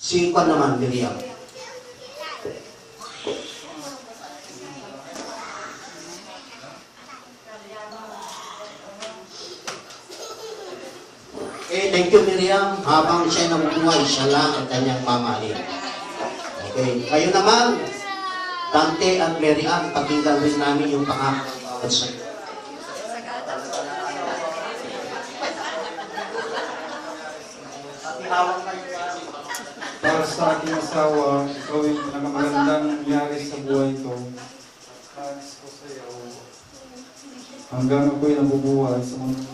Si Juan naman, Miriam. Thank you, Miriam. Habang siya nabubuhay, siya lang ang kanyang mamahalin. Okay. Kayo naman, Dante at Mary Ann, pakinggan rin namin yung pangako ng bawat sa iyo. Para sa aking asawa, ikaw yung pinakamagandang nangyari sa buhay ko. Nais ko sa iyo. Hanggang ako'y nabubuhay sa mundo.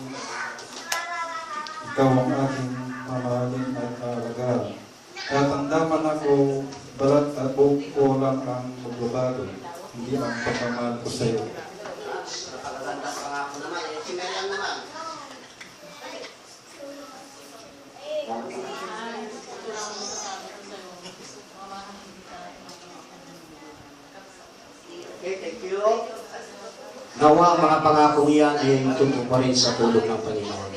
Ikaw ang aking mamahalin at alagaan. Kaya tandaman ako, balat at buhok ko lang ang magbabago. Hindi ang pagmamahal ko sa iyo. Napakagandang pangako naman. Si Mary Ann naman. Okay, thank you. Nawa ang mga pangakong yan ay tutup pa rin sa tulog ng Panginoon.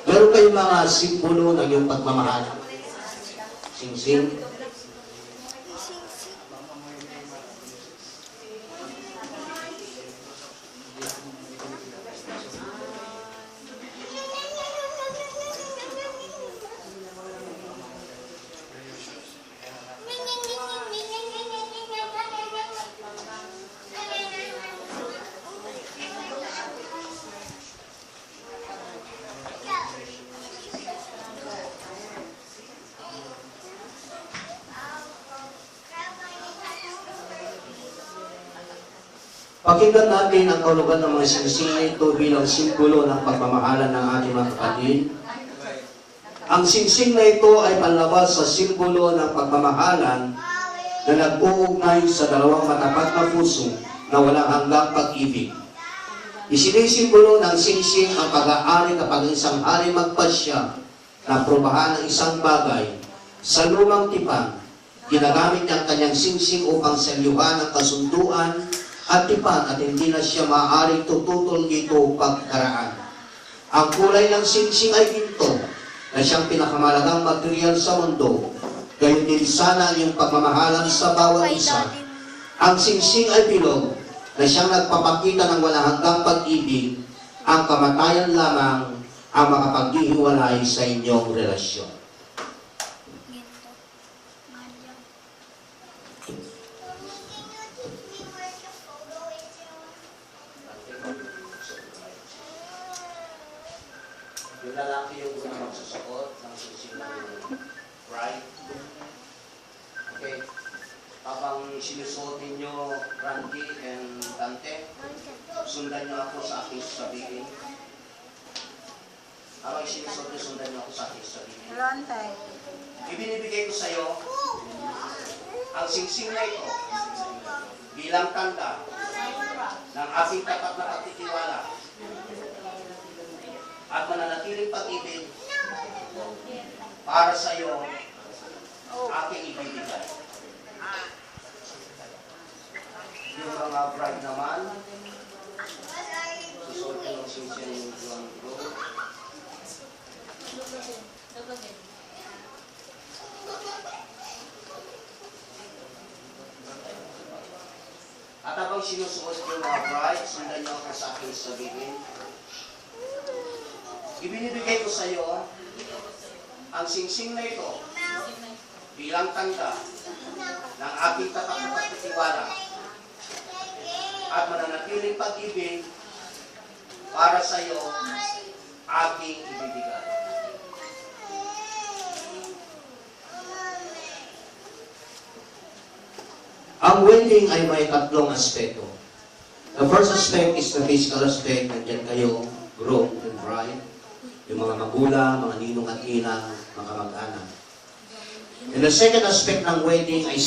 Meron kayong mga simbolo ng iyong pagmamahal. Sing-sing. Pakinggan natin ang kahulugan ng mga singsing na ito bilang simbolo ng pagmamahalan ng ating mga kapatid. Ang singsing na ito ay panlabas sa simbolo ng pagmamahalan na nag-uugnay sa dalawang matapat na puso na walang hanggang pag-ibig. Isinisimbolo ng singsing ang pag-aari kapag isang hari magpasya na probahan ng isang bagay sa lumang tipan. Ginagamit niya ang kanyang singsing upang selyuhan ang kasunduan at tipan at hindi na siya maaaring tututol dito pagkaraan. Ang kulay ng singsing ay ginto na siyang pinakamalagang material sa mundo. Gayon din sana ang iyong pagmamahalan sa bawat isa. Ang singsing ay bilog na siyang nagpapakita ng walang hanggang pag-ibig. Ang kamatayan lamang ang makapaghihiwalay sa inyong relasyon. Yung lalaki yung unang magsusuot ng singsing ng bride. Okay. Habang sinusuot ninyo, Randy and Dante, sundan niyo ako sa aking sasabihin. Habang sinusuot niyo, sundan niyo ako sa aking sasabihin. Ibinibigay ko sa iyo ang singsing na ito bilang tanda ng aking tapat na pagtitiwala at mananatiling pag-ibig para sa iyo aking ibibigay. Yung mga bride naman, susuot yung singsing yung bro. At habang sinusuot yung mga bride, sundan niyo ako sa aking sabihin. Ibinibigay ko sa iyo ang singsing na ito bilang tanda ng aking tapat na pagtitiwala at mananatiling pag-ibig para sa iyo aking ibibigay. Ang wedding ay may tatlong aspeto. The first aspect is the physical aspect. Nandiyan kayo, groom and bride. Yung mga magulang, mga ninong at inang, mga mag-anak. And the second aspect ng wedding ay